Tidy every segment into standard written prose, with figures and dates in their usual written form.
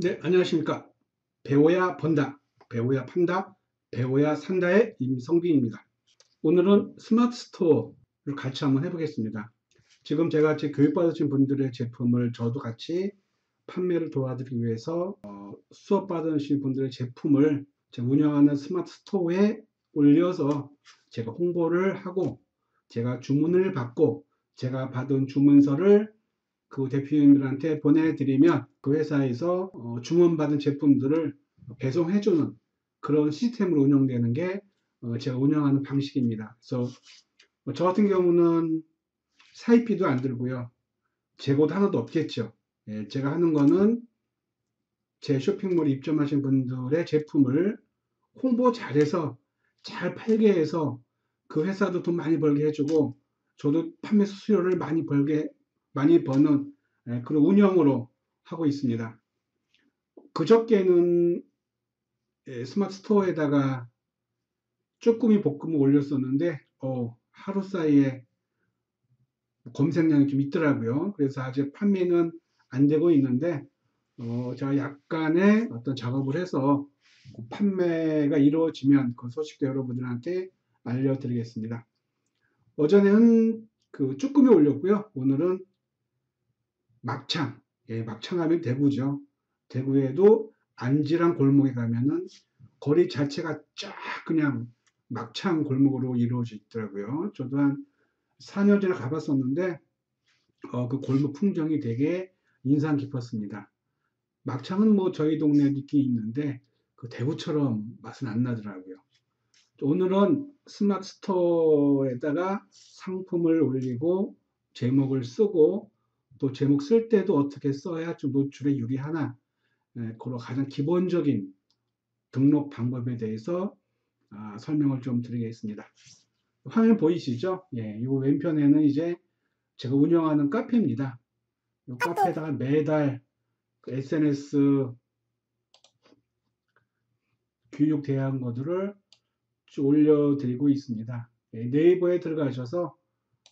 네, 안녕하십니까. 배워야 번다, 배워야 판다, 배워야 산다의 임성빈입니다. 오늘은 스마트 스토어를 같이 한번 해보겠습니다. 지금 제가 교육받으신 분들의 제품을 저도 같이 판매를 도와드리기 위해서 수업 받으신 분들의 제품을 제가 운영하는 스마트 스토어에 올려서 제가 홍보를 하고 제가 주문을 받고 제가 받은 주문서를 그 대표님들한테 보내드리면 그 회사에서 주문받은 제품들을 배송해주는 그런 시스템으로 운영되는 게 제가 운영하는 방식입니다. 그래서 저 같은 경우는 사입비도 안 들고요. 재고도 하나도 없겠죠. 예, 제가 하는 거는 제 쇼핑몰에 입점하신 분들의 제품을 홍보 잘해서 잘 팔게 해서 그 회사도 돈 많이 벌게 해주고 저도 판매 수수료를 많이 버는 그런 운영으로 하고 있습니다. 그저께는 스마트 스토어에다가 쭈꾸미 볶음을 올렸었는데 하루 사이에 검색량이 좀 있더라고요. 그래서 아직 판매는 안 되고 있는데 제가 약간의 어떤 작업을 해서 판매가 이루어지면 그 소식도 여러분들한테 알려드리겠습니다. 어제는 그 쭈꾸미 올렸고요. 오늘은 막창, 예, 막창하면 대구죠. 대구에도 안지랑 골목에 가면은 거리 자체가 쫙 그냥 막창 골목으로 이루어져 있더라고요. 저도 한 4년 전에 가봤었는데 그 골목 풍경이 되게 인상 깊었습니다. 막창은 뭐 저희 동네도 있긴 있는데 그 대구처럼 맛은 안 나더라고요. 오늘은 스마트 스토어에다가 상품을 올리고 제목을 쓰고 또 제목 쓸 때도 어떻게 써야 좀 노출에 유리하나 그런 가장 기본적인 등록 방법에 대해서 설명을 좀 드리겠습니다. 화면 보이시죠? 예, 이 왼편에는 이제 제가 운영하는 카페입니다. 이 카페에다가 매달 SNS 교육 대한 것들을 쭉 올려드리고 있습니다. 예, 네이버에 들어가셔서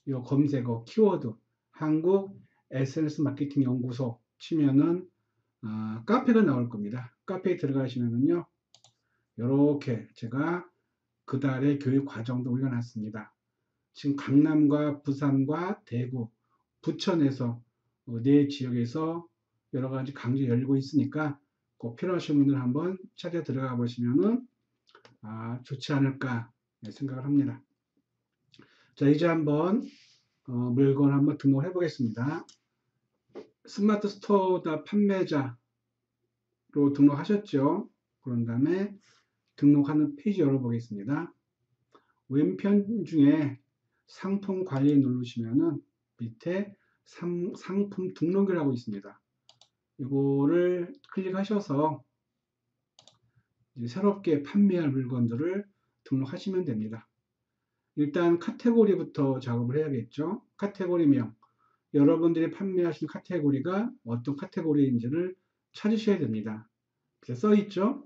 이 검색어 키워드 한국 SNS 마케팅 연구소 치면은 카페가 나올 겁니다. 카페에 들어가시면은요 이렇게 제가 그 달의 교육 과정도 올려놨습니다. 지금 강남과 부산과 대구, 부천에서 네 지역에서 여러 가지 강좌 열리고 있으니까 꼭 필요하신 분들 한번 찾아 들어가 보시면은 좋지 않을까 생각을 합니다. 자, 이제 한번 물건 한번 등록해 보겠습니다. 스마트 스토어다 판매자로 등록하셨죠? 그런 다음에 등록하는 페이지 열어보겠습니다. 왼편 중에 상품 관리 누르시면은 밑에 상품 등록이라고 있습니다. 이거를 클릭하셔서 새롭게 판매할 물건들을 등록하시면 됩니다. 일단 카테고리부터 작업을 해야겠죠. 카테고리명. 여러분들이 판매하신 카테고리가 어떤 카테고리인지를 찾으셔야 됩니다. 써 있죠.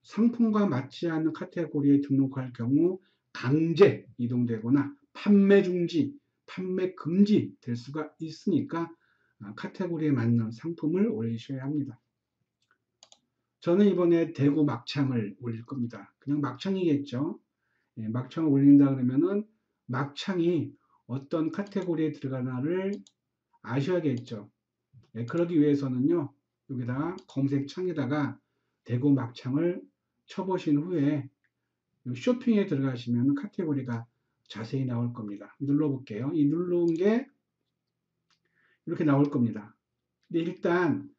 상품과 맞지 않는 카테고리에 등록할 경우 강제 이동되거나 판매 중지, 판매 금지 될 수가 있으니까 카테고리에 맞는 상품을 올리셔야 합니다. 저는 이번에 대구 막창을 올릴 겁니다. 그냥 막창이겠죠. 예, 막창을 올린다 그러면은 막창이 어떤 카테고리에 들어가나를 아셔야겠죠. 예, 그러기 위해서는요, 여기다가 검색창에다가 대구 막창을 쳐보신 후에 쇼핑에 들어가시면 카테고리가 자세히 나올 겁니다. 눌러볼게요. 이 누른 게 이렇게 나올 겁니다. 근데 일단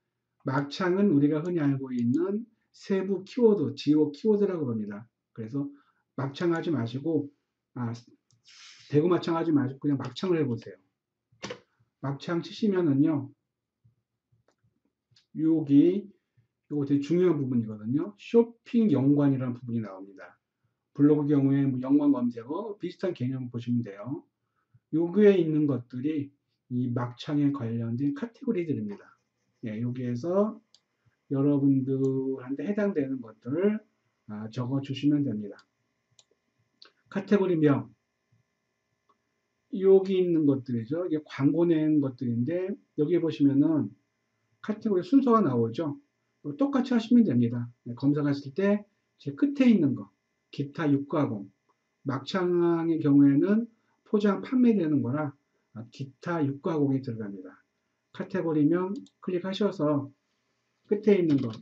막창은 우리가 흔히 알고 있는 세부 키워드, 지오 키워드라고 합니다. 그래서 막창 하지 마시고, 대구 막창 하지 마시고 그냥 막창을 해보세요. 막창 치시면은요, 여기 이거 되게 중요한 부분이거든요. 쇼핑 연관이라는 부분이 나옵니다. 블로그 경우에 뭐 연관 검색어 비슷한 개념 보시면 돼요. 여기에 있는 것들이 이 막창에 관련된 카테고리들입니다. 예, 여기에서 여러분들한테 해당되는 것들을 적어 주시면 됩니다. 카테고리명 여기 있는 것들이죠. 이게 광고 낸 것들인데 여기 보시면은 카테고리 순서가 나오죠. 똑같이 하시면 됩니다. 검색하실 때 제 끝에 있는 거 기타 6가공 막창의 경우에는 포장 판매되는 거라 기타 6가공이 들어갑니다. 카테고리명 클릭하셔서 끝에 있는 거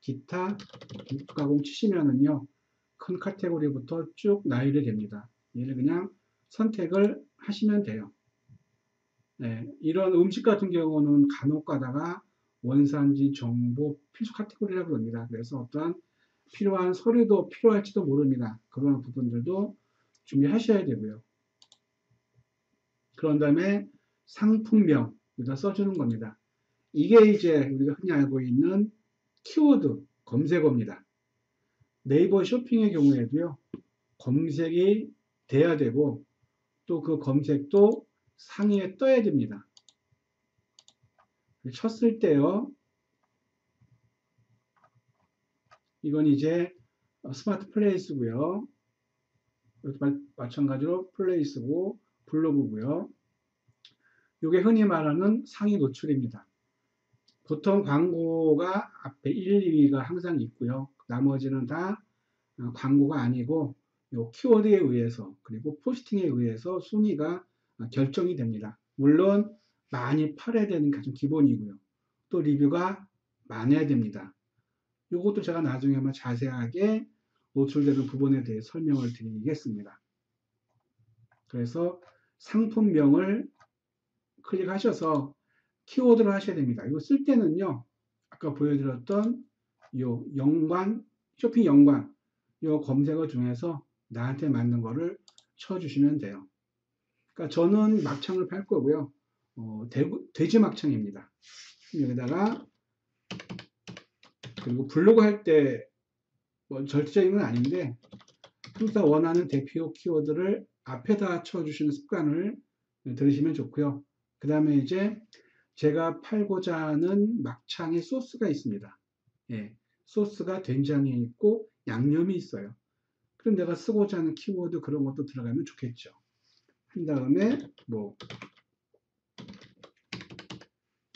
기타 6가공 치시면은요 큰 카테고리부터 쭉 나열이 됩니다. 얘를 그냥 선택을 하시면 돼요. 네, 이런 음식 같은 경우는 간혹 가다가 원산지 정보 필수 카테고리라고 합니다. 그래서 어떠한 필요한 서류도 필요할지도 모릅니다. 그런 부분들도 준비하셔야 되고요. 그런 다음에 상품명 여기다 써주는 겁니다. 이게 이제 우리가 흔히 알고 있는 키워드 검색어입니다. 네이버 쇼핑의 경우에도요. 검색이 돼야 되고 또 그 검색도 상위에 떠야 됩니다. 쳤을 때요. 이건 이제 스마트 플레이스고요. 마찬가지로 플레이스고 블로그고요. 이게 흔히 말하는 상위 노출입니다. 보통 광고가 앞에 1, 2위가 항상 있고요. 나머지는 다 광고가 아니고 요 키워드에 의해서 그리고 포스팅에 의해서 순위가 결정이 됩니다. 물론 많이 팔아야 되는 게 가장 기본이고요. 또 리뷰가 많아야 됩니다. 이것도 제가 나중에 한번 자세하게 노출되는 부분에 대해 설명을 드리겠습니다. 그래서 상품명을 클릭하셔서 키워드를 하셔야 됩니다. 이거 쓸 때는요, 아까 보여드렸던 요 연관, 쇼핑 연관, 요 검색어 중에서 나한테 맞는 거를 쳐주시면 돼요. 그러니까 저는 막창을 팔 거고요. 돼지 막창입니다. 여기다가 그리고 블로그 할 때 뭐 절대적인 건 아닌데 항상 원하는 대표 키워드를 앞에다 쳐주시는 습관을 들으시면 좋고요. 그 다음에 이제 제가 팔고자 하는 막창의 소스가 있습니다. 예, 소스가 된장이 있고 양념이 있어요. 그럼 내가 쓰고자 하는 키워드 그런 것도 들어가면 좋겠죠. 한 다음에 뭐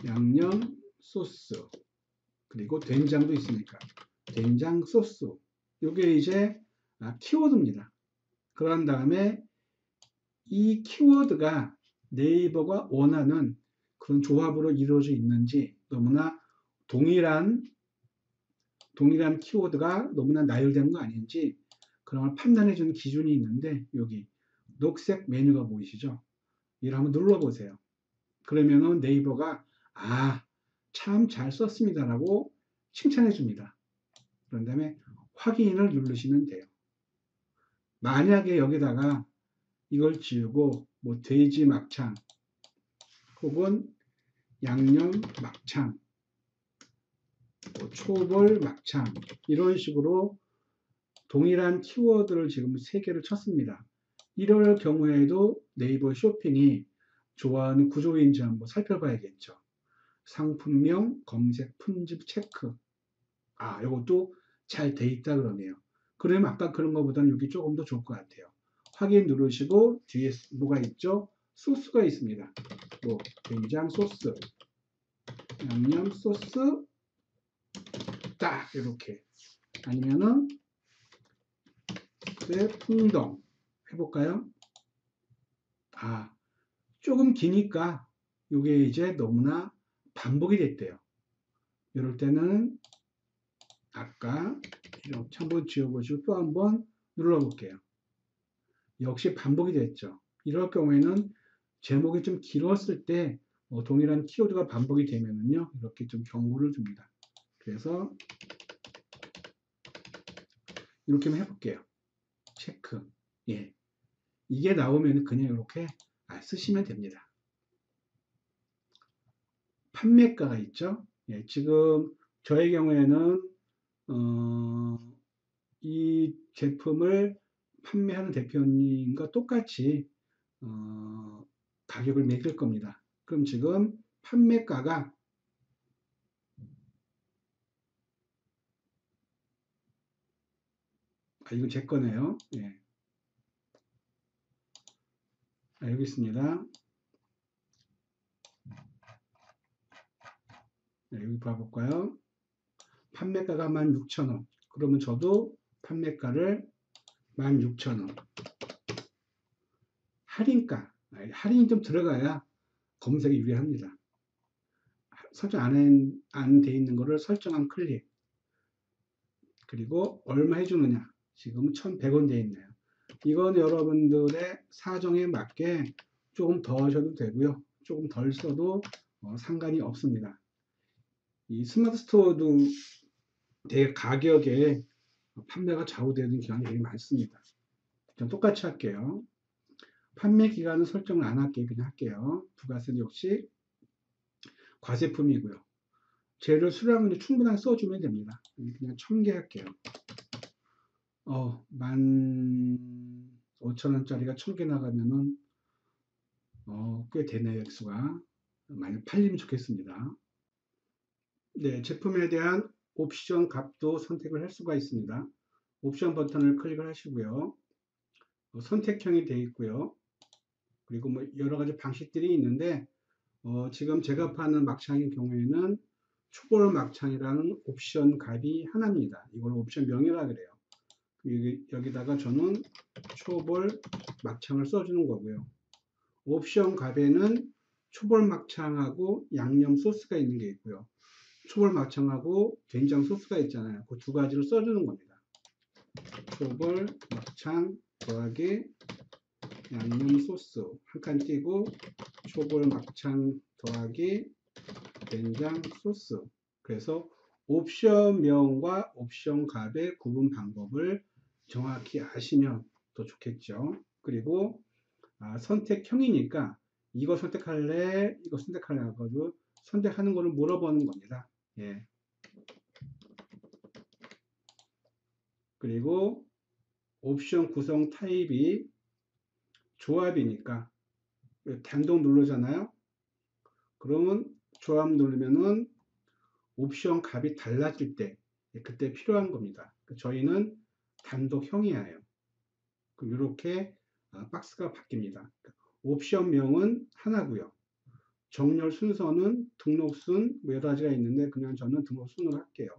양념 소스 그리고 된장도 있으니까 된장 소스 이게 이제 키워드입니다. 그런 다음에 이 키워드가 네이버가 원하는 그런 조합으로 이루어져 있는지 너무나 동일한 키워드가 너무나 나열된 거 아닌지 그런 걸 판단해 주는 기준이 있는데 여기 녹색 메뉴가 보이시죠? 이를 한번 눌러보세요. 그러면은 네이버가 참 잘 썼습니다라고 칭찬해 줍니다. 그런 다음에 확인을 누르시면 돼요. 만약에 여기다가 이걸 지우고 뭐 돼지 막창 혹은 양념 막창 뭐 초벌 막창 이런 식으로 동일한 키워드를 지금 3개를 쳤습니다. 이럴 경우에도 네이버 쇼핑이 좋아하는 구조인지 한번 살펴봐야겠죠. 상품명, 검색, 품질 체크. 이것도 잘 돼 있다 그러네요. 그러면 아까 그런 것보다는 여기 조금 더 좋을 것 같아요. 확인 누르시고 뒤에 뭐가 있죠? 소스가 있습니다. 뭐 된장 소스, 양념 소스, 딱 이렇게. 아니면은 풍덩 해볼까요? 조금 기니까 이게 이제 너무나 반복이 됐대요. 이럴 때는 아까 이렇게 한번 지워보시고 또 한번 눌러볼게요. 역시 반복이 됐죠. 이럴 경우에는 제목이 좀 길었을 때 동일한 키워드가 반복이 되면은요 이렇게 좀 경고를 줍니다. 그래서 이렇게 한번 해볼게요. 체크. 예. 이게 나오면 그냥 이렇게 쓰시면 됩니다. 판매가가 있죠. 예, 지금 저의 경우에는 이 제품을 판매하는 대표님과 똑같이 가격을 매길 겁니다. 그럼 지금 판매가가 이거 제 거네요. 예. 여기 있습니다. 네, 여기 봐볼까요? 판매가가 16,000원. 그러면 저도 판매가를 16,000원. 할인가. 할인이 좀 들어가야 검색이 유리합니다. 설정 안 돼 있는 거를 설정한 클릭. 그리고 얼마 해주느냐. 지금 1,100원 돼 있네요. 이건 여러분들의 사정에 맞게 조금 더 하셔도 되고요. 조금 덜 써도 상관이 없습니다. 이 스마트 스토어도 되게 가격에 판매가 좌우되는 경향이 되게 많습니다. 전 똑같이 할게요. 판매 기간은 설정을 안 할게요. 그냥 할게요. 부가세는 역시 과세품이고요. 재료 수량은 충분하게 써주면 됩니다. 그냥 1000개 할게요. 15,000원짜리가 1000개 나가면은 꽤 되네요. 액수가. 많이 팔리면 좋겠습니다. 네, 제품에 대한 옵션 값도 선택을 할 수가 있습니다. 옵션 버튼을 클릭을 하시고요. 선택형이 되어 있고요. 그리고 뭐 여러 가지 방식들이 있는데 지금 제가 파는 막창의 경우에는 초벌 막창이라는 옵션 값이 하나입니다. 이걸 옵션 명이라 그래요. 여기다가 저는 초벌 막창을 써주는 거고요. 옵션 값에는 초벌 막창하고 양념 소스가 있는 게 있고요. 초벌 막창하고 된장 소스가 있잖아요. 그 두 가지를 써주는 겁니다. 초벌 막창 더하기 양념 소스 한 칸 띄고 초벌 막창 더하기 된장 소스. 그래서 옵션명과 옵션 값의 구분 방법을 정확히 아시면 더 좋겠죠. 그리고 선택형이니까 이거 선택할래, 이거 선택할래 하고 선택하는 거를 물어보는 겁니다. 예. 그리고 옵션 구성 타입이 조합이니까 단독 누르잖아요. 그러면 조합 누르면은 옵션 값이 달라질 때 그때 필요한 겁니다. 저희는 단독형이에요. 이렇게 박스가 바뀝니다. 옵션명은 하나고요. 정렬 순서는 등록순 여러 가지가 있는데 그냥 저는 등록순으로 할게요.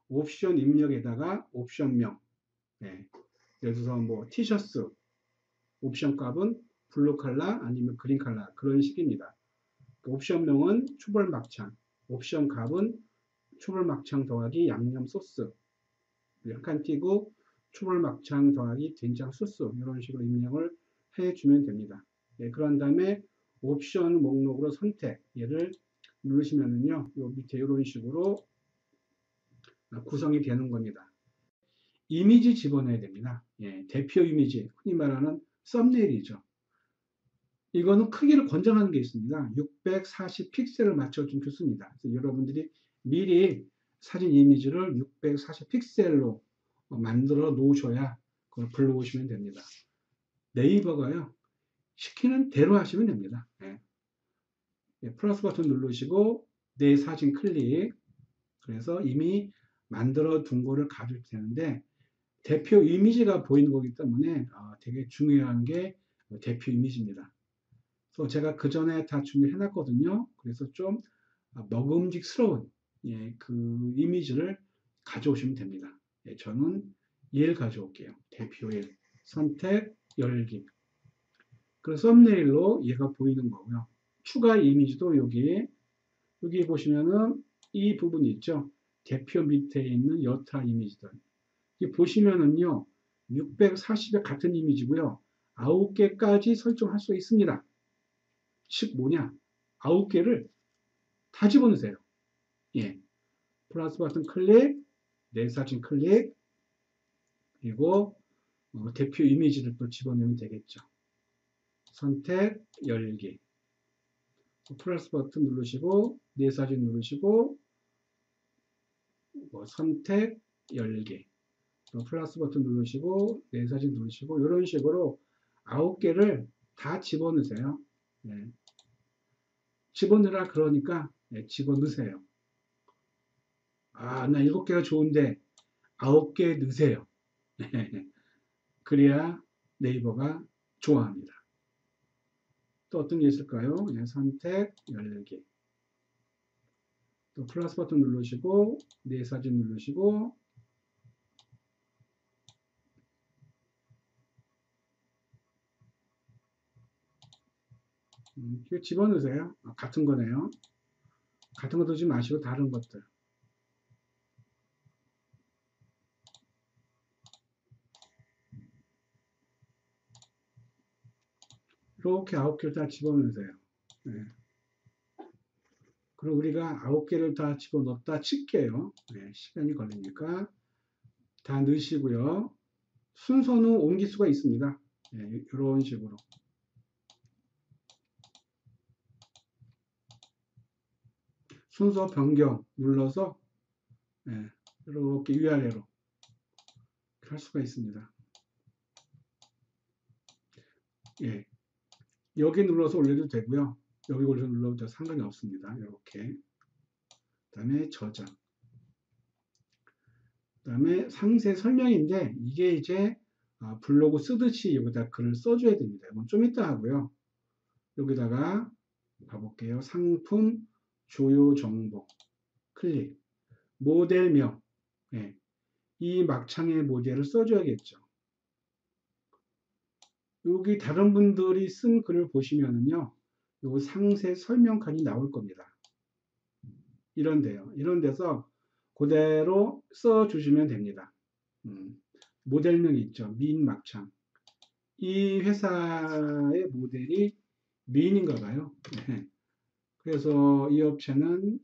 옵션 입력에다가 옵션명. 네. 예를 들어서 뭐 티셔츠 옵션 값은 블루 컬러 아니면 그린 컬러 그런 식입니다. 옵션명은 초벌 막창, 옵션 값은 초벌 막창 더하기 양념 소스 한 칸 띄고 초벌 막창 더하기 된장 소스 이런 식으로 입력을 해주면 됩니다. 네, 그런 다음에 옵션 목록으로 선택 얘를 누르시면은요, 요 밑에 이런 식으로 구성이 되는 겁니다. 이미지 집어넣어야 됩니다. 예, 대표 이미지, 흔히 말하는 썸네일이죠. 이거는 크기를 권장하는 게 있습니다. 640 픽셀을 맞춰주면 좋습니다. 그래서 여러분들이 미리 사진 이미지를 640 픽셀로 만들어 놓으셔야 그걸 불러오시면 됩니다. 네이버가요, 시키는 대로 하시면 됩니다. 예. 예, 플러스 버튼 누르시고 내 사진 클릭. 그래서 이미 만들어 둔 거를 가져도 되는데 대표 이미지가 보이는 거기 때문에 되게 중요한 게 대표 이미지입니다. 그래서 제가 그 전에 다 준비해 놨거든요. 그래서 좀 먹음직스러운 그 이미지를 가져오시면 됩니다. 예, 저는 1 가져올게요. 대표 1 선택 열기. 그래서 썸네일로 얘가 보이는 거고요. 추가 이미지도 여기 보시면은 이 부분이 있죠. 대표 밑에 있는 여타 이미지들. 보시면은요, 640의 같은 이미지고요. 9개까지 설정할 수 있습니다. 즉 뭐냐? 9개를 다 집어넣으세요. 예. 플러스 버튼 클릭, 내 사진 클릭, 그리고 대표 이미지를 또 집어넣으면 되겠죠. 선택 열기. 플러스 버튼 누르시고 내 사진 누르시고 선택 열기. 플러스 버튼 누르시고 내 사진 누르시고 이런 식으로 9개를 다 집어넣으세요. 네. 집어넣으라 그러니까 집어넣으세요. 나 7개가 좋은데 9개 넣으세요. 그래야 네이버가 좋아합니다. 또 어떤 게 있을까요? 선택 열기. 또 플러스 버튼 누르시고 내 사진 누르시고 이거 집어넣으세요. 같은 거네요. 같은 거 넣지 마시고 다른 것들. 이렇게 9개를 다 집어넣으세요. 네. 그럼 우리가 9개를 다 집어넣었다 칠게요. 네, 시간이 걸리니까 다 넣으시고요. 순서는 옮길 수가 있습니다. 네, 이런 식으로. 순서 변경 눌러서 네, 이렇게 위아래로 할 수가 있습니다. 예, 여기 눌러서 올려도 되고요. 여기 올려서 눌러도 상관이 없습니다. 이렇게. 그 다음에 저장. 그 다음에 상세 설명인데 이게 이제 블로그 쓰듯이 여기다 글을 써줘야 됩니다. 이건 좀 이따 하고요. 여기다가 가볼게요. 상품 조요 정보 클릭 모델명 네. 이 막창의 모델을 써줘야겠죠. 여기 다른 분들이 쓴 글을 보시면은요. 요 상세 설명칸이 나올 겁니다. 이런데요. 이런 데서 그대로 써주시면 됩니다. 모델명 있죠. 미인막창. 이 회사의 모델이 미인인가 봐요. 네. 그래서 이 업체는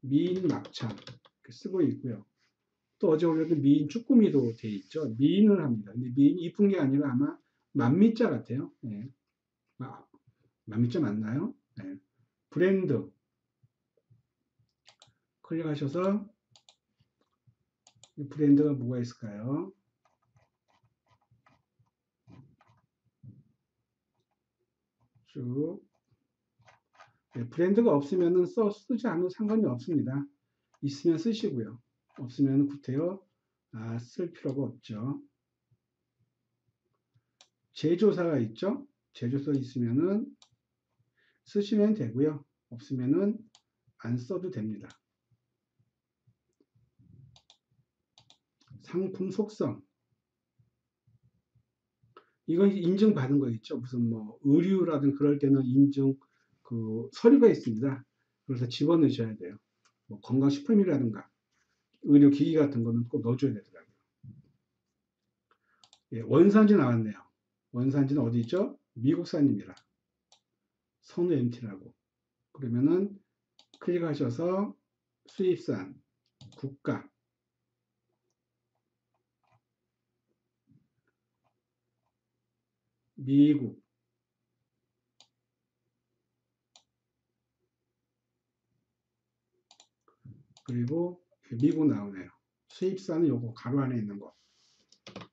미인막창 쓰고 있고요. 또 어제 올려도 미인 쭈꾸미도 돼 있죠. 미인을 합니다. 근데 미인이 이쁜 게 아니라 아마 만미자 같아요. 네. 만미자 맞나요? 네. 브랜드 클릭하셔서 브랜드가 뭐가 있을까요? 쭉 네, 브랜드가 없으면 쓰지 않아도 상관이 없습니다. 있으면 쓰시고요. 없으면 구태여 쓸 필요가 없죠. 제조사가 있죠. 제조사 있으면은 쓰시면 되고요. 없으면은 안 써도 됩니다. 상품 속성. 이건 인증받은 거 있죠. 무슨 뭐 의류라든 그럴 때는 인증 그 서류가 있습니다. 그래서 집어넣으셔야 돼요. 뭐 건강식품이라든가 의료기기 같은 거는 꼭 넣어줘야 되더라고요. 예, 원산지 나왔네요. 원산지는 어디 있죠? 미국산입니다. 선우 MT라고. 그러면은 클릭하셔서 수입산, 국가, 미국, 그리고 미국 나오네요. 수입산은 요거 가로 안에 있는 거.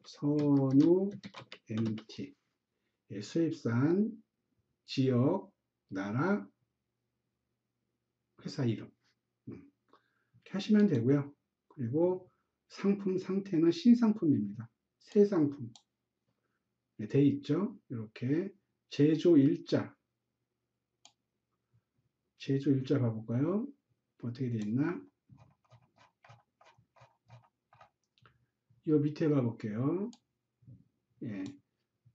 선우 MT. 예, 수입산, 지역, 나라, 회사 이름. 이렇게 하시면 되고요. 그리고 상품 상태는 신상품입니다. 새 상품. 네, 돼 있죠. 이렇게 제조 일자. 제조 일자 봐볼까요? 어떻게 돼 있나? 이 밑에 봐볼게요. 예,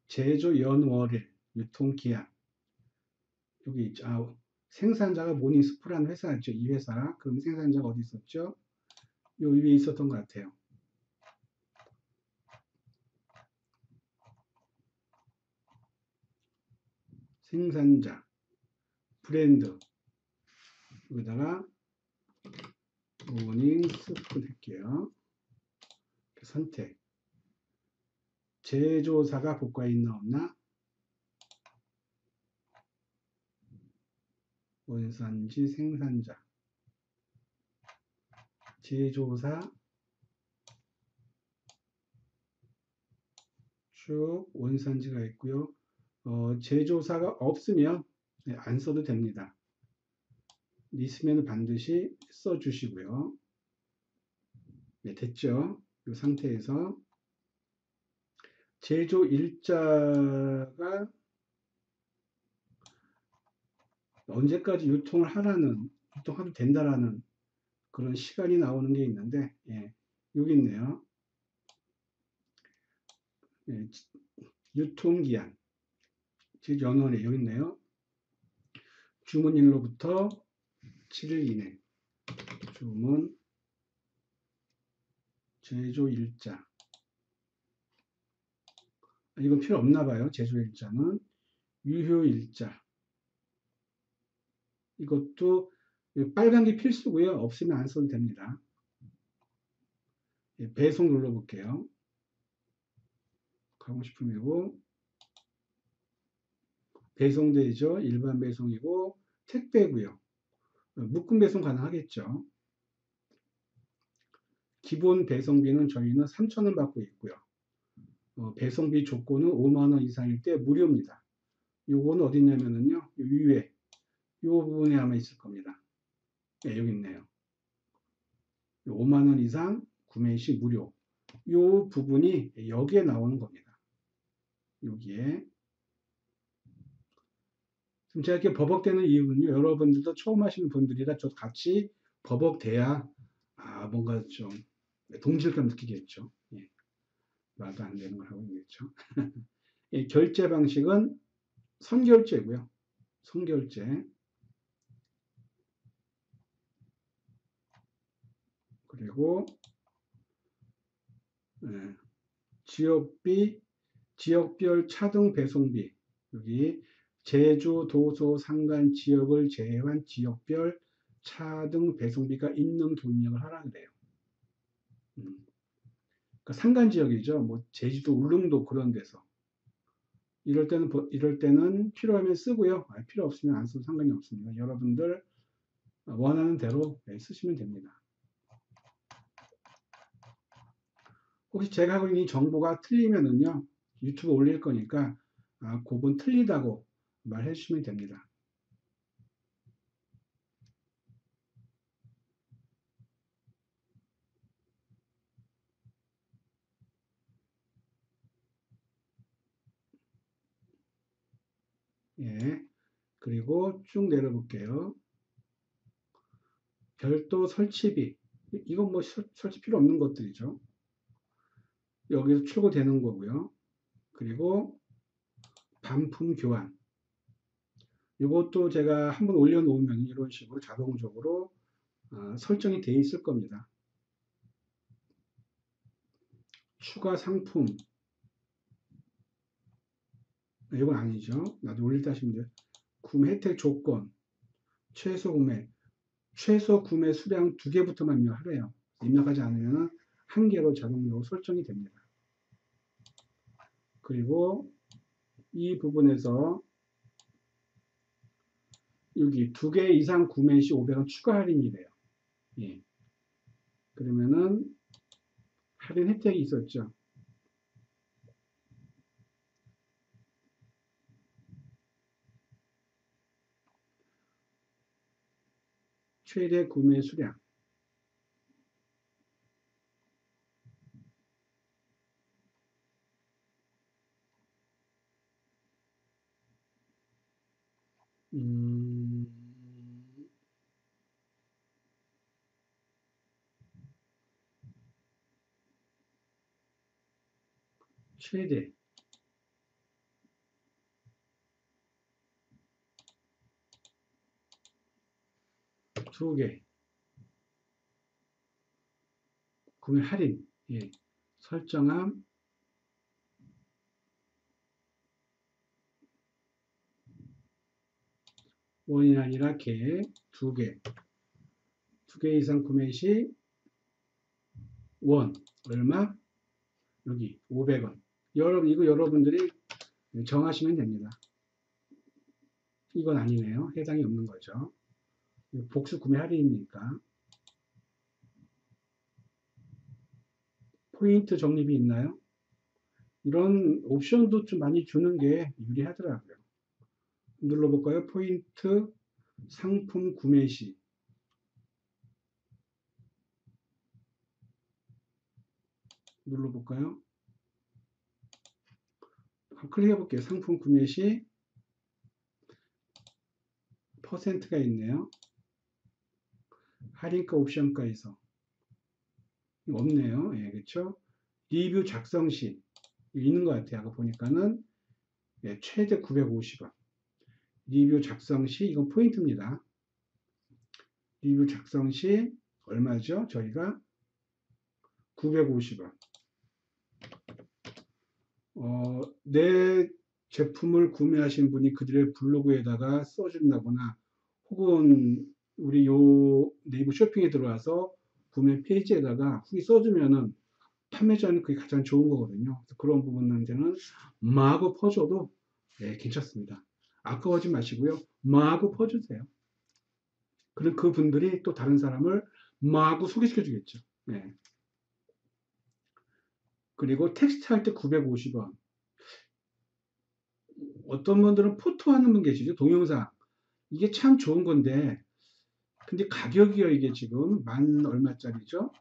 제조 연월일, 유통기한. 여기 있죠. 생산자가 모닝스프라는 회사였죠. 이 회사. 그럼 생산자가 어디 있었죠? 요 위에 있었던 것 같아요. 생산자, 브랜드. 여기다가 모닝스프 할게요. 선택. 제조사가 복과에 있나 없나? 원산지 생산자. 제조사 쭉 원산지가 있고요. 제조사가 없으면 안 써도 됩니다. 있으면 반드시 써주시고요. 네, 됐죠? 이 상태에서 제조 일자가 언제까지 유통을 하라는 보통 하도 된다라는 그런 시간이 나오는 게 있는데, 예, 여기 있네요. 예, 유통기한, 즉 연원에 여기 있네요. 주문일로부터 7일 이내, 주문, 제조일자. 이건 필요 없나 봐요. 제조일자는. 유효일자. 이것도 빨간 게 필수고요. 없으면 안 써도 됩니다. 예, 배송 눌러볼게요. 가고 싶음이고, 배송되죠. 일반 배송이고, 택배고요. 묶음 배송 가능하겠죠. 기본 배송비는 저희는 3,000원 받고 있고요. 배송비 조건은 5만 원 이상일 때 무료입니다. 요거는 어디 있냐면은요, 요 위에, 요 부분에 아마 있을 겁니다. 네, 여기 있네요. 5만 원 이상 구매 시 무료. 요 부분이 여기에 나오는 겁니다. 여기에. 지금 제가 이렇게 버벅대는 이유는요, 여러분들도 처음 하시는 분들이라 저 같이 버벅대야, 뭔가 좀 동질감 느끼겠죠. 예, 말도 안 되는 걸 하고 있겠죠. 예, 결제 방식은 선결제고요. 선결제. 그리고 예, 지역비, 지역별 차등 배송비. 여기 제주, 도서, 상간 지역을 제외한 지역별 차등 배송비가 있는 경력을 하라 그래요. 그러니까 상간 지역이죠. 뭐 제주도, 울릉도 그런 데서. 이럴 때는 필요하면 쓰고요. 필요 없으면 안 써도 상관이 없습니다. 여러분들 원하는 대로 쓰시면 됩니다. 혹시 제가 하고 있는 이 정보가 틀리면은요, 유튜브 올릴 거니까, 그건 틀리다고 말해 주시면 됩니다. 예. 그리고 쭉 내려볼게요. 별도 설치비. 이건 뭐 설치 필요 없는 것들이죠. 여기서 출고되는 거고요. 그리고 반품 교환. 이것도 제가 한번 올려놓으면 이런 식으로 자동적으로 설정이 되어 있을 겁니다. 추가 상품. 이건 아니죠. 나도 올릴 때 하시면 돼요. 구매 혜택 조건. 최소 구매. 최소 구매 수량 2개부터만 입력하래요. 입력하지 않으면 1개로 자동으로 설정이 됩니다. 그리고 이 부분에서 여기 2개 이상 구매 시 500원 추가 할인이 돼요. 예. 그러면은 할인 혜택이 있었죠. 최대 구매 수량. 최대. 두 개. 구매 할인. 예. 설정함. 원이 아니라 개. 2개. 2개 이상 구매 시 원. 얼마? 여기 500원. 이거 여러분들이 정하시면 됩니다. 이건 아니네요. 해당이 없는 거죠. 복수 구매 할인이니까. 포인트 적립이 있나요? 이런 옵션도 좀 많이 주는 게 유리하더라고요. 눌러볼까요? 포인트 상품 구매 시. 눌러볼까요? 클릭해볼게요. 상품 구매 시 퍼센트가 있네요. 할인가 옵션가에서 없네요. 예, 그렇죠? 리뷰 작성 시 있는 것 같아요. 아까 보니까는 예, 최대 950원. 리뷰 작성 시 이건 포인트입니다. 리뷰 작성 시 얼마죠? 저희가 950원. 내 제품을 구매하신 분이 그들의 블로그에다가 써준다거나 혹은 우리 요 네이버 쇼핑에 들어와서 구매 페이지에다가 후기 써주면은 판매자는 그게 가장 좋은 거거든요. 그런 부분한테는 마구 퍼줘도 네, 괜찮습니다. 아까워하지 마시고요. 마구 퍼주세요. 그럼 그분들이 또 다른 사람을 마구 소개시켜 주겠죠. 네. 그리고 텍스트 할 때 950원. 어떤 분들은 포토 하는 분 계시죠. 동영상. 이게 참 좋은 건데 근데 가격이요. 이게 지금 만 얼마짜리죠?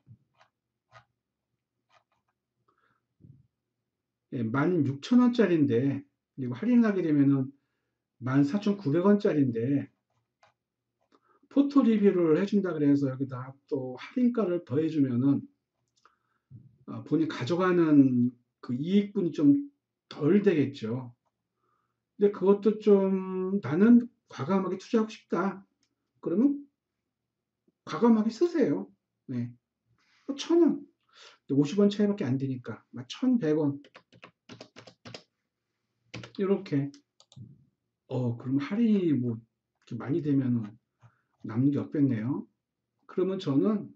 예, 16,000원짜리인데 그리고 할인하게 되면은 14,900원짜리인데 포토 리뷰를 해준다 그래서 여기다 또 할인가를 더해주면은 본인 가져가는 그 이익분이 좀 덜 되겠죠. 근데 그것도 좀 나는 과감하게 투자하고 싶다. 그러면 과감하게 쓰세요. 네. 1,000원, 50원 차이밖에 안 되니까 1,100원 이렇게. 그럼 할인이 뭐 이렇게 많이 되면은 남는 게 없겠네요. 그러면 저는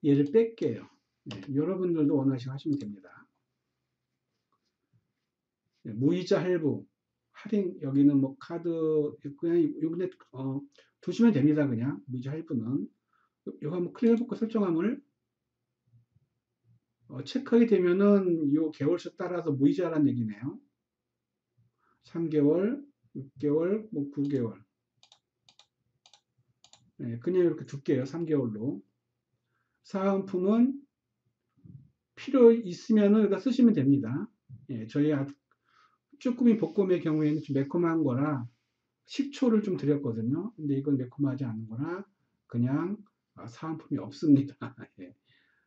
얘를 뺄게요. 네, 여러분들도 원하시면 하시면 됩니다. 네, 무이자 할부, 할인, 여기는 뭐 카드, 그냥 요번에, 두시면 됩니다. 그냥, 무이자 할부는. 이거 한번 클릭해볼까, 설정함을. 체크하게 되면은 요 개월수 따라서 무이자라는 얘기네요. 3개월, 6개월, 뭐 9개월. 네, 그냥 이렇게 둘게요. 3개월로. 사은품은 필요 있으면은 여기다 쓰시면 됩니다. 예, 저희 쭈꾸미 볶음의 경우에는 좀 매콤한 거라 식초를 좀 드렸거든요. 근데 이건 매콤하지 않은 거라 그냥 사은품이 없습니다. 예.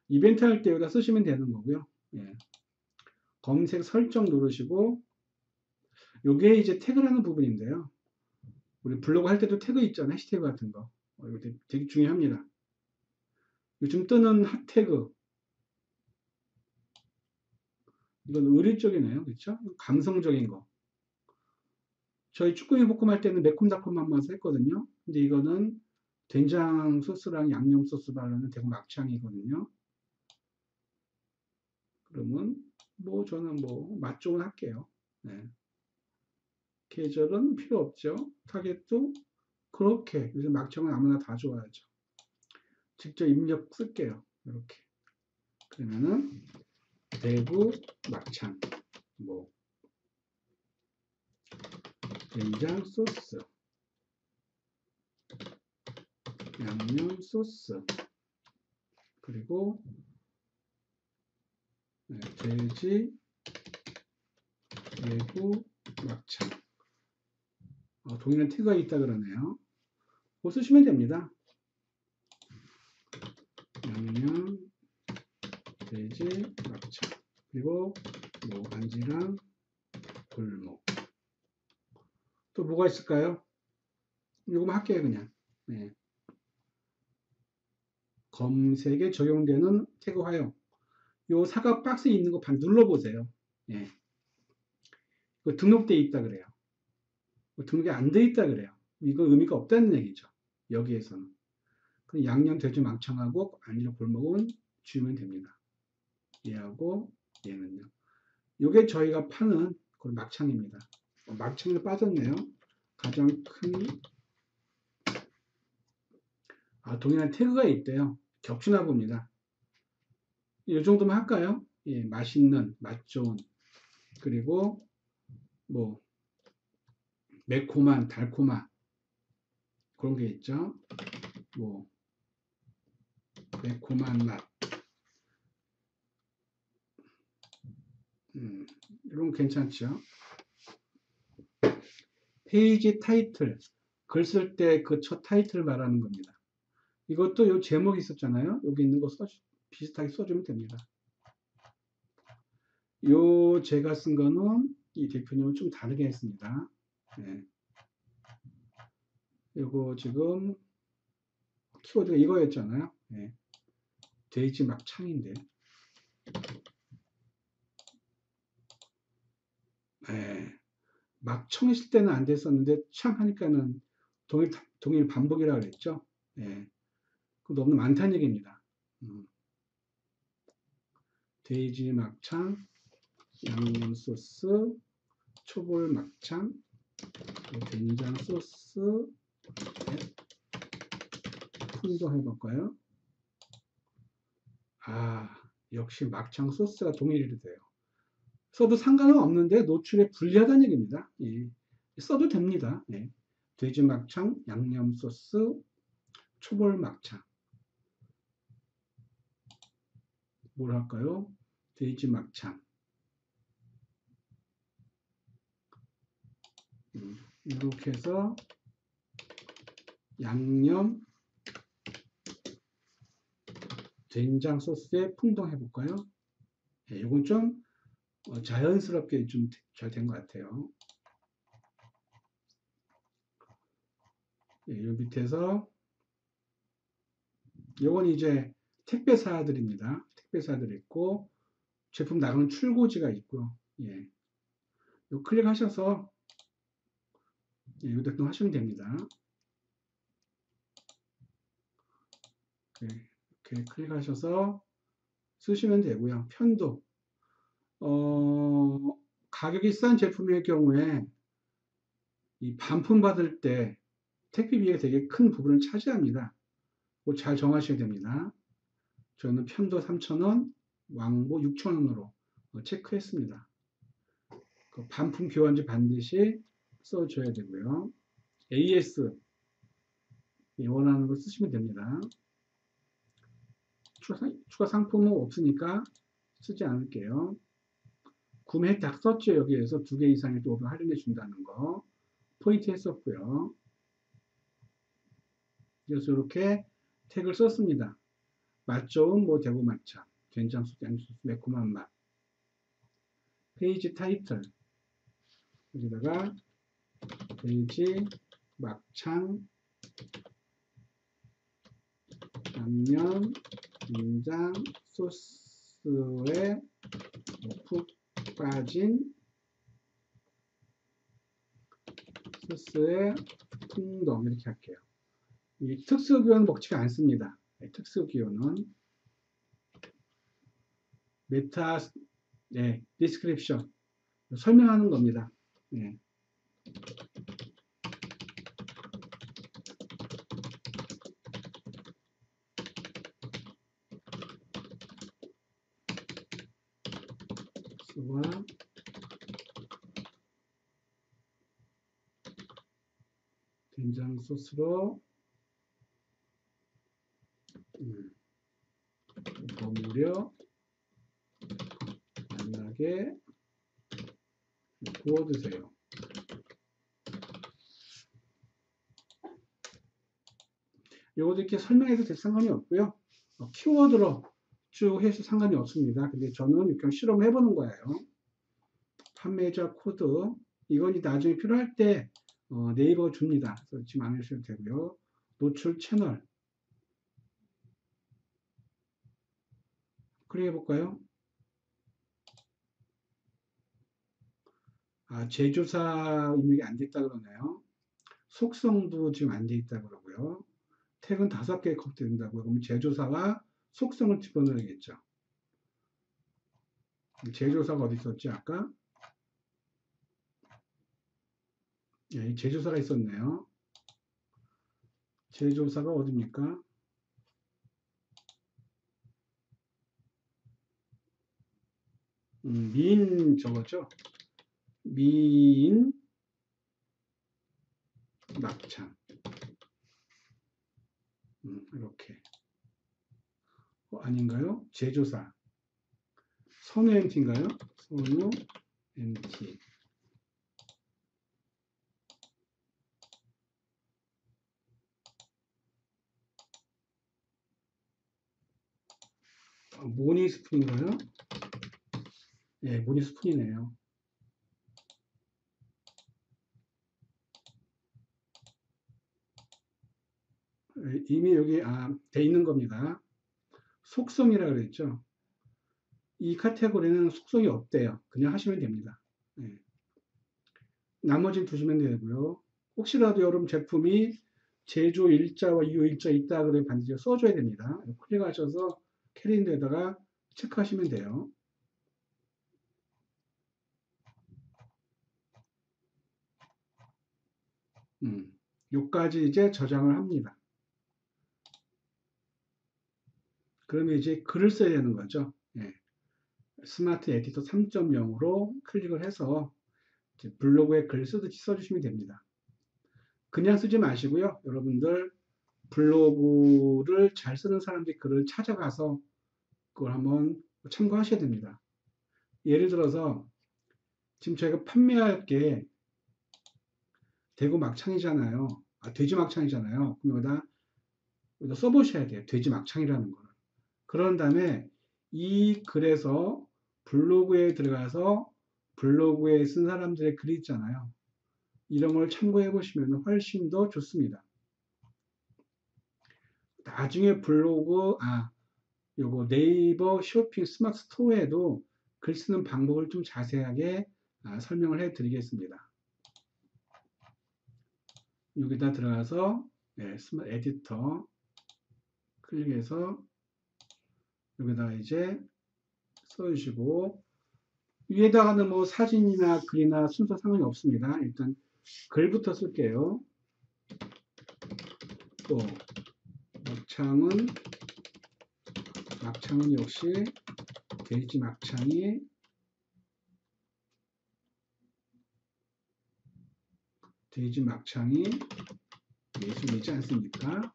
이벤트 할 때 여기다 쓰시면 되는 거고요. 예. 검색 설정 누르시고 요게 이제 태그라는 부분인데요. 우리 블로그 할 때도 태그 있잖아요. 해시태그 같은 거. 이거 되게 중요합니다. 요즘 뜨는 핫태그. 이건 의리 쪽이네요. 그렇죠? 감성적인 거. 저희 쭈꾸미 볶음 할 때는 매콤달콤한 맛을 했거든요. 근데 이거는 된장 소스랑 양념 소스 바르는 대구 막창이거든요. 그러면 뭐 저는 뭐 맛 좋은 할게요. 네. 계절은 필요 없죠. 타겟도 그렇게 요즘 막창은 아무나 다 좋아하죠. 직접 입력 쓸게요. 이렇게 그러면은 대구 막창 뭐 된장 소스 양념 소스 그리고 네, 돼지 대구 막창 동일한 태그가 있다 그러네요. 그거 쓰시면 됩니다. 양념 돼지 막창 그리고 뭐 간지랑 골목 또 뭐가 있을까요? 이거만 할게요 그냥. 네. 검색에 적용되는 태그 활용 요 사각 박스에 있는 거 반 눌러보세요. 예. 등록되어 있다 그래요. 등록이 안 돼 있다 그래요. 이거 의미가 없다는 얘기죠. 여기에서는. 양념 돼지 막창하고 안지랑 골목은 주면 됩니다. 얘하고 얘는요. 이게 저희가 파는 그 막창입니다. 막창이 빠졌네요. 가장 큰 동일한 태그가 있대요. 겹치나 봅니다. 이 정도만 할까요? 예, 맛있는, 맛 좋은, 그리고 뭐 매콤한, 달콤한 그런 게 있죠. 뭐 매콤한 맛, 이런 거 괜찮죠. 페이지 타이틀, 글 쓸 때 그 첫 타이틀 말하는 겁니다. 이것도 요 제목이 있었잖아요. 여기 있는 거 비슷하게 써주면 됩니다. 요 제가 쓴 거는 이 대표님은 좀 다르게 했습니다. 네. 요거 지금 키워드가 이거였잖아요. 네. 돼지 막창인데. 네. 막청 했을 때는 안 됐었는데 창 하니까는 동일 반복이라고 그랬죠. 네. 그 너무 많다는 얘기입니다. 돼지 막창, 양념 소스, 초벌 막창, 된장 소스, 풀도 해볼까요? 아, 역시 막창 소스가 동일이 돼요. 써도 상관은 없는데 노출에 불리하다는 얘기입니다. 예. 써도 됩니다. 예. 돼지 막창, 양념 소스, 초벌 막창. 뭘 할까요? 돼지 막창. 이렇게 해서 양념 된장 소스에 풍덩 해볼까요? 예, 이건 좀 자연스럽게 좀 잘 된 것 같아요. 예, 이 밑에서 이건 이제 택배사들입니다. 택배사들 있고 제품 나가는 출고지가 있고요. 예. 요 클릭하셔서 예, 요 대표 하시면 됩니다. 이렇게 클릭하셔서 쓰시면 되고요. 편도 가격이 싼 제품의 경우에 이 반품 받을 때 택배비가 되게 큰 부분을 차지합니다. 그거 잘 정하셔야 됩니다. 저는 편도 3,000원, 왕복 6,000원으로 체크했습니다. 그 반품 교환지 반드시 써줘야 되고요. AS 원하는 거 쓰시면 됩니다. 추가 상품은 없으니까 쓰지 않을게요. 구매 혜택 썼죠. 여기에서 2개 이상의 또 할인해 준다는 거 포인트 했었고요. 그래서 이렇게 택을 썼습니다. 맛 좋은 대구 막창, 된장 소스, 양념 소스, 매콤한 맛. 페이지 타이틀 여기다가 돼지 막창 양념 된장 소스에 푹 빠진 소스에 풍덩 이렇게 할게요. 이 특수기호는 먹지가 않습니다. 특수기호는 메타 디스크립션 설명하는 겁니다. 네. 수와 된장 소스로 버무려 만나게 구워주세요. 이것도 이렇게 설명해도 상관이 없고요. 키워드로 쭉 해서 상관이 없습니다. 근데 저는 그냥 실험해 보는 거예요. 판매자 코드 이건 나중에 필요할 때 네이버 줍니다. 지금 안 하셔도 되고요. 노출 채널 클릭해 볼까요? 제조사 입력이 안 됐다 그러네요. 속성도 지금 안 돼 있다 그러고요. 태그는 5개 컴퓨터된다고요. 그럼 제조사와 속성을 집어넣어야겠죠. 제조사가 어디 있었지 아까? 예, 제조사가 있었네요. 제조사가 어디입니까? 미인 저거죠? 미인 막창 이렇게 아닌가요? 제조사 선우 MT인가요? 선우 MT 모니 스푼인가요? 예, 모니 스푼이네요. 이미 여기 돼 있는 겁니다. 속성이라 그랬죠. 이 카테고리는 속성이 없대요. 그냥 하시면 됩니다. 예. 나머지는 두시면 되고요. 혹시라도 여러분 제품이 제조 일자와 이유 일자 있다 그러면 반드시 써줘야 됩니다. 클릭하셔서 캐린더에다가 체크하시면 돼요. 요까지 이제 저장을 합니다. 그러면 이제 글을 써야 되는 거죠. 예. 스마트 에디터 3.0으로 클릭을 해서 블로그에 글 쓰듯이 써주시면 됩니다. 그냥 쓰지 마시고요. 여러분들 블로그를 잘 쓰는 사람들이 글을 찾아가서 그걸 한번 참고하셔야 됩니다. 예를 들어서 지금 저희가 판매할 게 대구 막창이잖아요. 돼지 막창이잖아요. 그럼 여기다 써보셔야 돼요. 돼지 막창이라는 걸. 그런 다음에 이 글에서 블로그에 들어가서 블로그에 쓴 사람들의 글이 있잖아요. 이런 걸 참고해 보시면 훨씬 더 좋습니다. 나중에 블로그, 요거 네이버 쇼핑 스마트 스토어에도 글 쓰는 방법을 좀 자세하게 설명을 해 드리겠습니다. 여기다 들어가서 스마트 에디터 클릭해서 여기다 이제 써주시고 위에다가는 뭐 사진이나 글이나 순서 상관이 없습니다. 일단 글부터 쓸게요. 또 막창은 역시 돼지 막창이 예술이지 않습니까?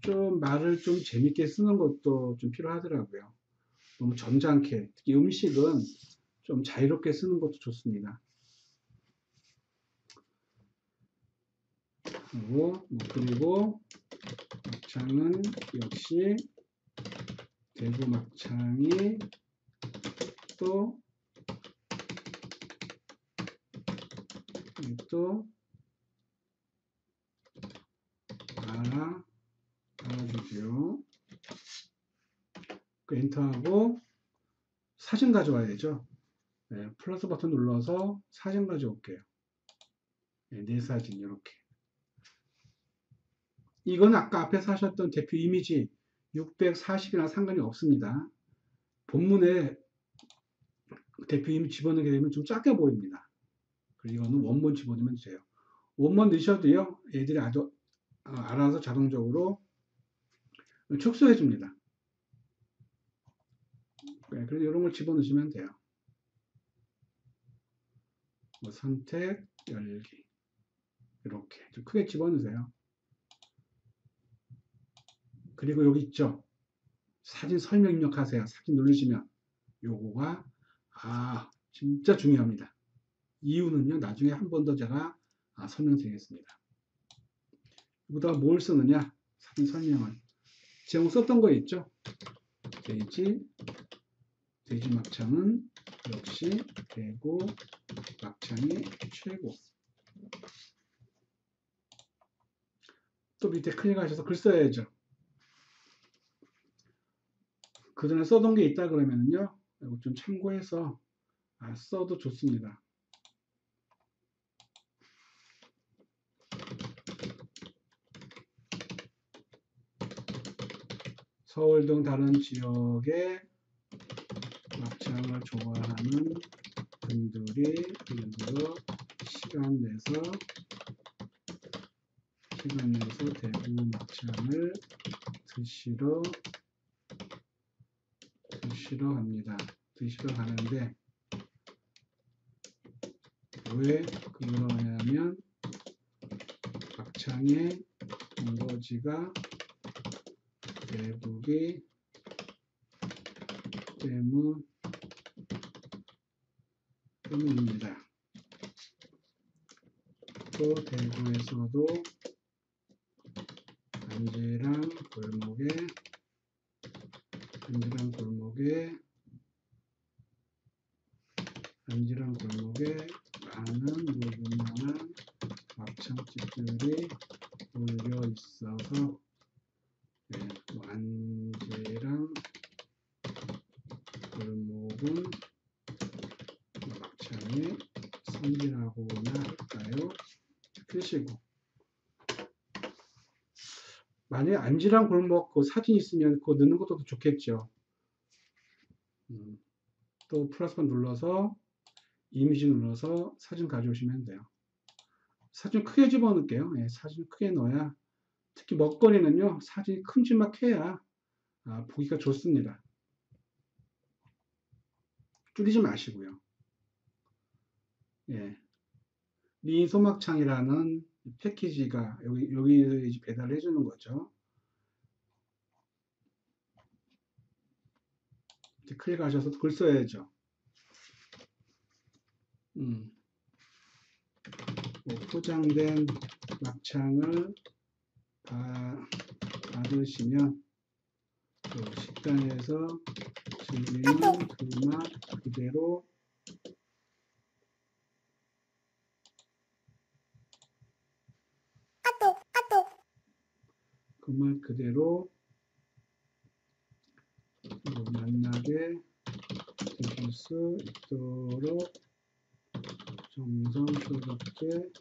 좀 말을 좀 재밌게 쓰는 것도 좀 필요하더라고요. 너무 점잖게, 특히 음식은 좀 자유롭게 쓰는 것도 좋습니다. 그리고 막창은 역시 대구 막창이 또 알아주세요. 그 엔터하고 사진 가져와야죠. 플러스 버튼 눌러서 사진 가져올게요. 내 사진 이렇게. 이건 아까 앞에서 하셨던 대표 이미지 640이나 상관이 없습니다. 본문에 대표 이미지 집어넣게 되면 좀 작게 보입니다. 그리고 이거는 원본 집어넣으면 돼요. 원본 넣으셔도요, 애들이 아주 알아서 자동적으로 축소해 줍니다. 그래서 이런 걸 집어넣으시면 돼요. 선택, 열기. 이렇게 좀 크게 집어넣으세요. 그리고 여기 있죠. 사진 설명 입력하세요. 사진 누르시면 요거가 진짜 중요합니다. 이유는요. 나중에 한 번 더 제가 설명드리겠습니다. 여기다가 뭘 쓰느냐? 사진 설명을. 제목 썼던 거 있죠? 돼지 막창은 역시 대구 막창이 최고. 또 밑에 클릭하셔서 글 써야죠. 그전에 써둔 게 있다 그러면요. 이거 좀 참고해서 써도 좋습니다. 서울 등 다른 지역의 막창을 좋아하는 분들이 일부러 시간 내서 대구 막창을 드시러 갑니다. 드시러 가는데 왜 그러냐면 막창의 본거지가 대구기 때문입니다. 또 대구에서도 안재랑 골목에 안질한 골목에 많은 무분명한 막창집들이 몰려 있어서 안질한 골목은 막창이 성진하고나 할까요? 쓰시고, 만약에 안질한 골목 그 사진 있으면 그거 넣는 것도 좋겠죠. 또 플러스만 눌러서 이미지 눌러서 사진 가져오시면 돼요. 사진 크게 집어넣을게요. 사진 크게 넣어야, 특히 먹거리는요 사진이 큼지막해야 보기가 좋습니다. 줄이지 마시고요. 미인 소막창이라는 패키지가 여기 배달을 해주는 거죠. 클릭하셔서 글 써야죠. 포장된 막창을 받으시면 식당에서 즐기는 그 맛 그대로 만나게 드실 수 있도록 정성스럽게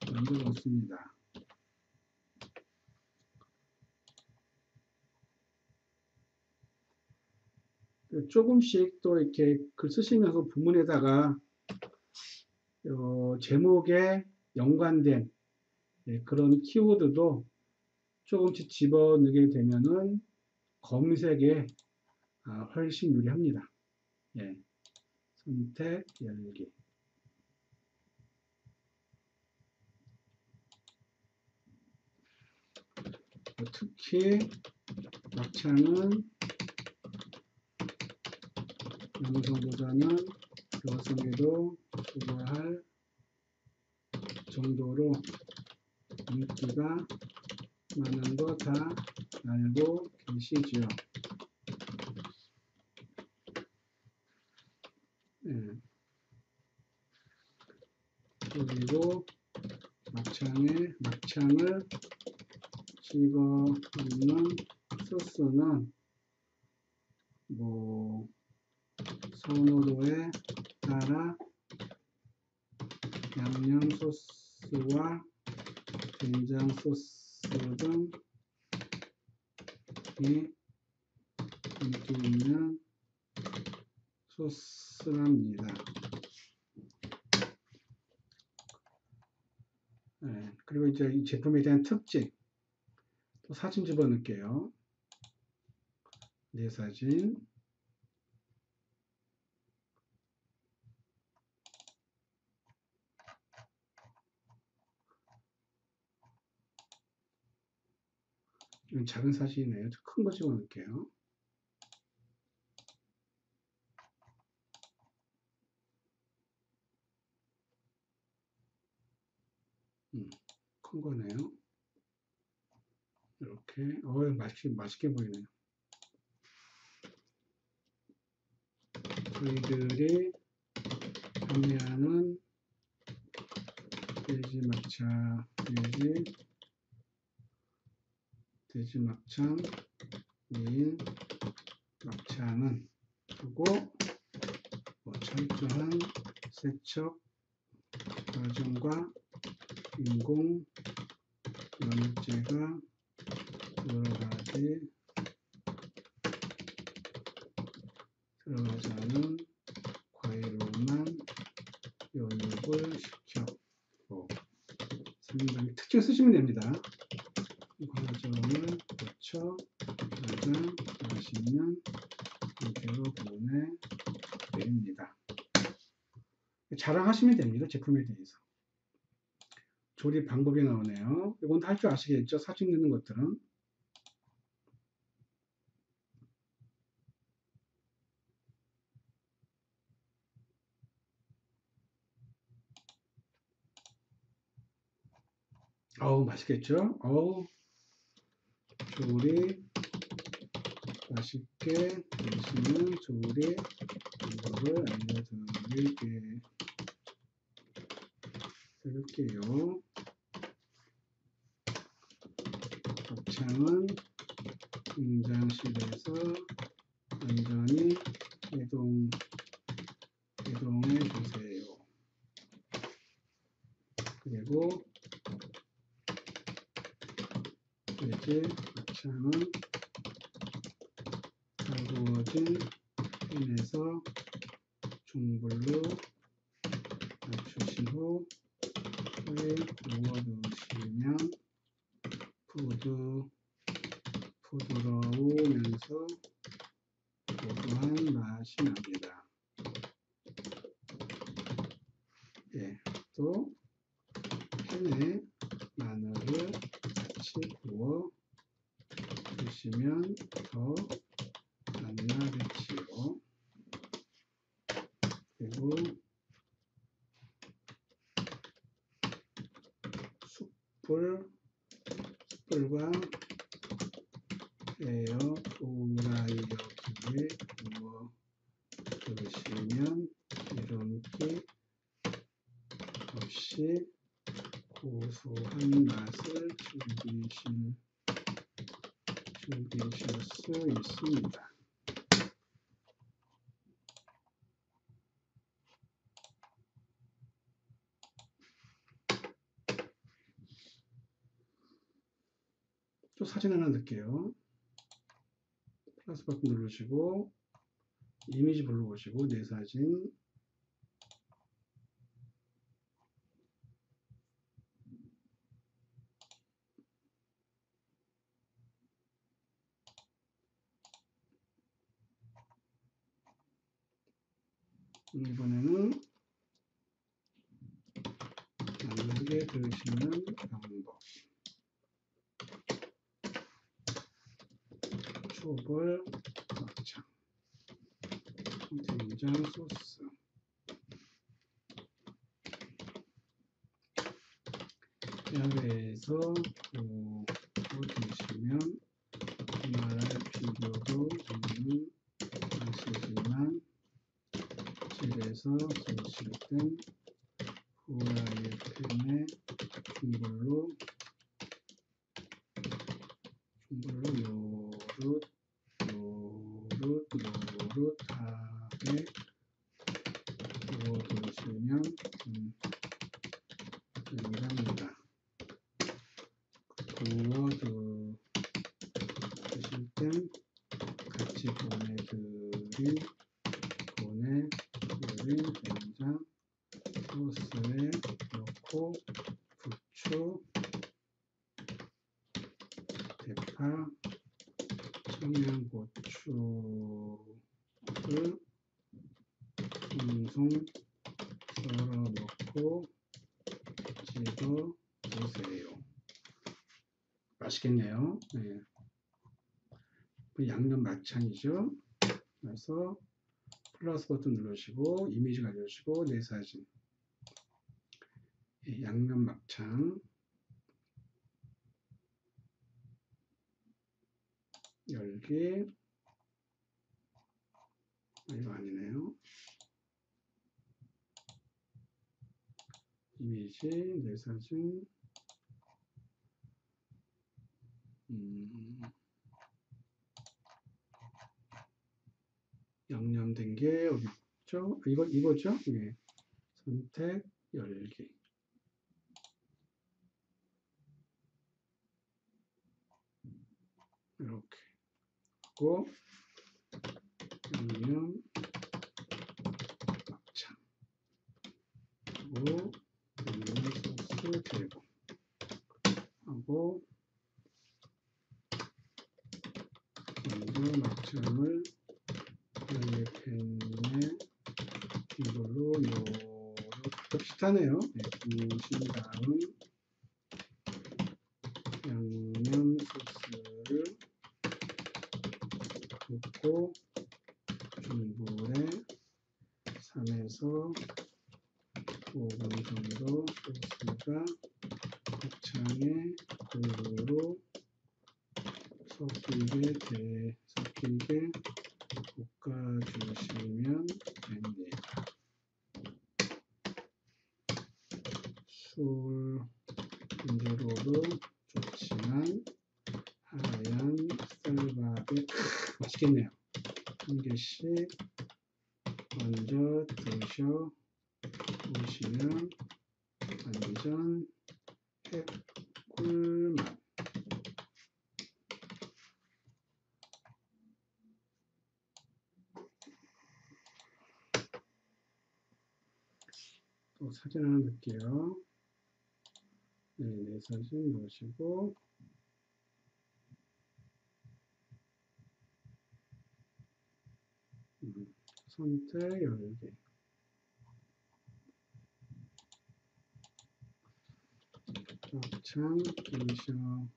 만들었습니다. 조금씩 또 이렇게 글 쓰시면서 부문에다가 제목에 연관된 그런 키워드도 조금씩 집어넣게 되면은 검색에 훨씬 유리합니다. 선택 열기. 특히 막창은 남성보다는 여성에도 좋아할 정도로 인기가 많은 거 다 알고 계시죠? 그리고 막창을 찍어 먹는 소스는 선호도에 따라 양념 소스와 된장 소스 등이 인기 있는 소스랍니다. 그리고 이제 이 제품에 대한 특징, 또 사진 집어넣을게요. 내 사진. 이건 작은 사진이네요. 큰 거 집어넣을게요. 큰 거네요. 이렇게 맛있게 보이네요. 저희들이 판매하는 돼지 막창 미인 막창은 하고 철저한 세척 과정과 인공 연육제가 들어가지 않은 과일로만 연육을 시켰고, 상당히 특징 쓰시면 됩니다. 이 과정을 거쳐 가장 맛있는 상태로 보내드립니다. 자랑하시면 됩니다. 제품에 대해서. 조립 방법이 나오네요. 이건 할 줄 아시겠죠? 사진 넣는 것들은. 맛있겠죠? 조리 맛있게 드시는 조리 방법을 알려드릴게요. 막창은 냉장실에서 완전히 해동해 주세요. 그리고 돼지 막창은 잘 구워진 팬에서 중불로 낮추신 후 끓여 구워두시면 부드러우면서 고소한 맛이 납니다. 예, 또 팬에 마늘을 같이 구워 드시면 더 맛나겠지요. 그리고 숯불과 에어 프라이어기에 구워 드시면 기름기 없이 고소한 맛을 즐기실 수 있습니다. 또 사진 하나 넣을게요. 플러스 버튼 누르시고 이미지 불러보시고 내 사진 이번에는 맛나게 드시는 방법 초벌 막창 된장 소스 야외에서 구워 드시면 말할 필요도 없는 맛이지만 집에서 드실 땐 후라이팬에 중불로 노릇노릇하게 구워 드시면 됩니다. 구워 드실 땐 같이 보내드린 된장 소스에 넣고 부추, 대파, 청양고추를 숭숭 썰어 넣고 찍어 드세요. 맛있겠네요. 네. 양념 막창이죠. 그래서 플러스 버튼 누르시고 이미지 가져오시고 내 사진 양념 막창 열기 이거 아니네요. 이미지 내 사진 양념된 게 어디 있죠? 이거죠? 예. 선택 열기 이렇게 하고 양념 막창 하고 양념 소스 대고 하고 먼저 막창을 프라이팬에 이걸로 또 비슷하네요. 네, 구우신 다음 양념 소스를 붓고 중불에 3에서 5분 정도 소스가 막창에 골고루 섞이게 볶아주시면 됩니다. 술 인조로도 좋지만 하얀 쌀밥에 맛있겠네요. 한 개씩 먼저 드셔보시면 완전 꿀맛. 또 사진 하나 넣을게요. 네, 내 사진 넣으시고 선택 열기. 막창 드셔보신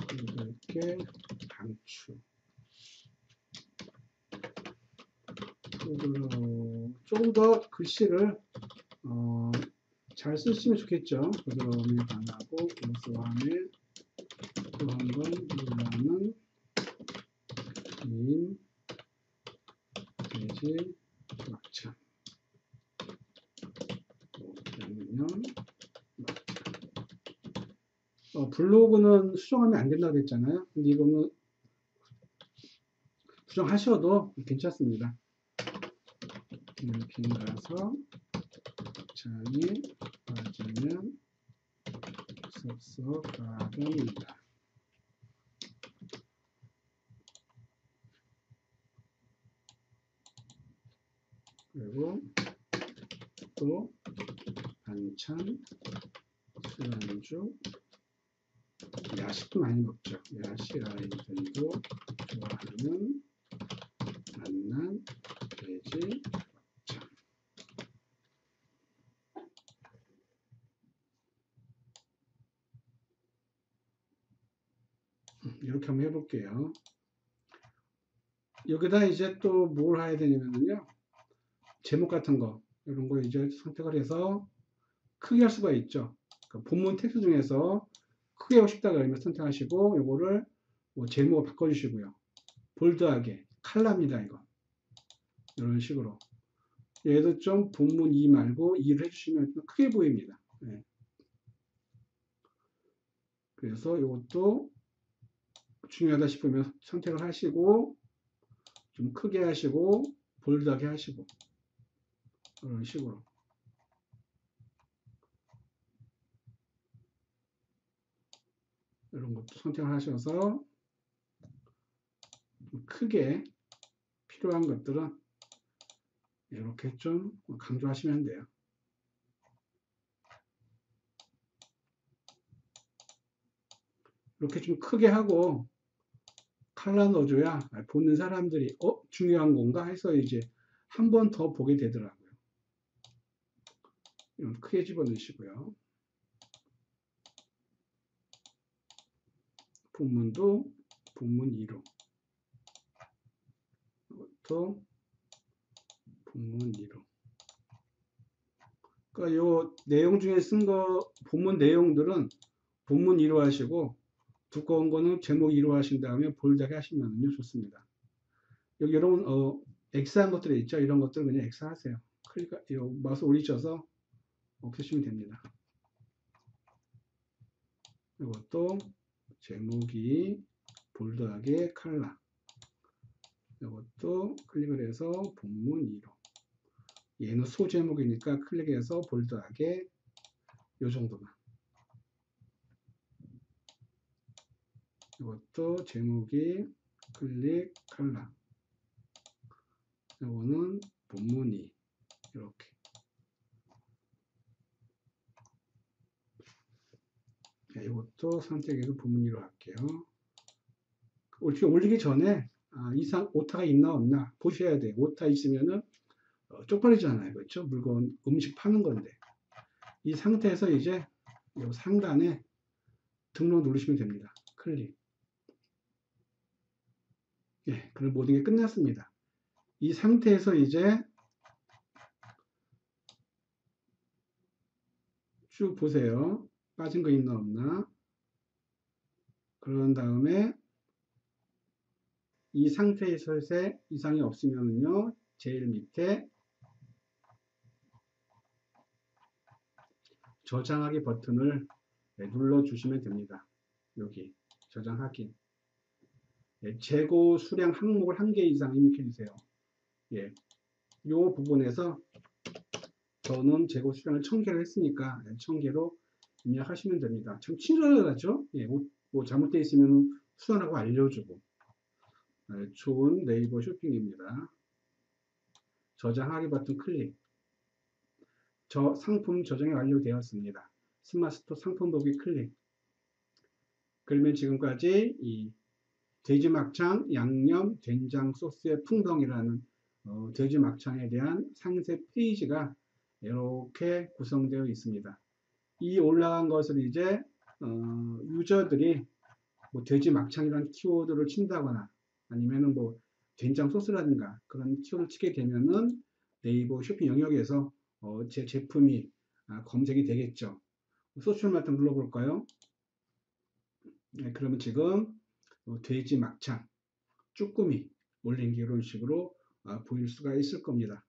분들께 강추. 조금 더 글씨를 잘 쓰시면 좋겠죠. 부드러움이 강하고 고소함에 또 한번 일하는 긴 돼지 막창, 양념 막창. 블로그는 수정하면 안 된다고 했잖아요. 근데 이거는 수정하셔도 괜찮습니다. 이렇게 가서 막창이 빠지면 섭섭하답니다. 그리고 또 반찬, 술안주, 야식도 많이 먹죠. 야식 아이들도 좋아하는 맛난 돼지 막창. 이렇게 한번 해볼게요. 여기다 이제 또 뭘 해야 되냐면요. 제목 같은 거, 이런 거 이제 선택을 해서 크게 할 수가 있죠. 그러니까 본문 텍스트 중에서 크게 하고 싶다 그러면 선택하시고, 요거를 뭐 제목을 바꿔주시고요. 볼드하게, 칼라입니다, 이거. 이런 식으로. 얘도 좀 본문 2 말고 2를 해주시면 좀 크게 보입니다. 네. 그래서 이것도 중요하다 싶으면 선택을 하시고, 좀 크게 하시고, 볼드하게 하시고, 이런 식으로. 이런 것도 선택을 하셔서, 좀 크게 필요한 것들은 이렇게 좀 강조하시면 돼요. 이렇게 좀 크게 하고 칼라 넣어줘야 보는 사람들이 중요한 건가 해서 이제 한 번 더 보게 되더라고요. 이런 크게 집어넣으시고요. 본문도 본문 2로, 이것도 본문 2로. 그러니까 요 내용 중에 쓴 거 본문 내용들은 본문 2로 하시고, 두꺼운 거는 제목 2로 하신 다음에 볼드하게 하시면 좋습니다. 여기 여러분 X한 것들이 있죠. 이런 것들 그냥 X 하세요. 그러니까 마우스 올리셔서 없애시면 됩니다. 이것도 제목이 볼드하게 칼라. 이것도 클릭을 해서 본문 2로. 얘는 소제목이니까 클릭해서 볼드하게 요 정도만. 이것도 제목이 클릭 칼라. 이거는 본문 2. 이렇게. 네, 이것도 선택해서 본문 2로 할게요. 올리기 전에 이상 오타가 있나 없나 보셔야 돼요. 오타 있으면은 쪽팔리잖아요. 그렇죠? 물건 음식 파는 건데. 이 상태에서 이제 이 상단에 등록 누르시면 됩니다. 클릭. 예, 그럼 모든 게 끝났습니다. 이 상태에서 이제 쭉 보세요. 빠진 거 있나 없나. 그런 다음에 이 상태에서의 이상이 없으면요, 제일 밑에 저장하기 버튼을 눌러주시면 됩니다. 여기 저장하기. 재고 수량 항목을 1개 이상 입력해 주세요. 예, 이 부분에서 저는 재고 수량을 1000개를 했으니까 1000개로 입력하시면 됩니다. 참 친절하죠? 예, 뭐 잘못되어 있으면 수정하고 알려주고. 좋은 네이버 쇼핑입니다. 저장하기 버튼 클릭. 저 상품 저장이 완료되었습니다. 스마트스토어 상품 보기 클릭. 그러면 지금까지 이 돼지 막창 양념 된장 소스의 풍덩이라는 돼지 막창에 대한 상세 페이지가 이렇게 구성되어 있습니다. 이 올라간 것을 이제 유저들이 뭐 돼지 막창이라는 키워드를 친다거나 아니면은 뭐 된장 소스라든가 그런 키워드를 치게 되면은 네이버 쇼핑 영역에서 제 제품이 검색이 되겠죠. 소셜 마트 눌러볼까요? 네, 그러면 지금 돼지 막창, 쭈꾸미 올린 게 이런 식으로 보일 수가 있을 겁니다.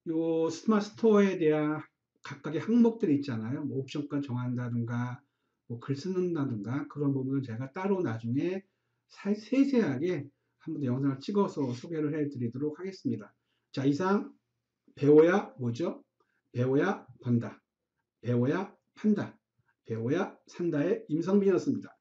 요 스마트 스토어에 대한 각각의 항목들이 있잖아요. 뭐 옵션권 정한다든가 뭐 글 쓰는다든가 그런 부분은 제가 따로 나중에 세세하게 한번 영상을 찍어서 소개를 해 드리도록 하겠습니다. 자, 이상 배워야 뭐죠? 배워야 번다. 배워야 판다. 배워야 산다의 임성빈이었습니다.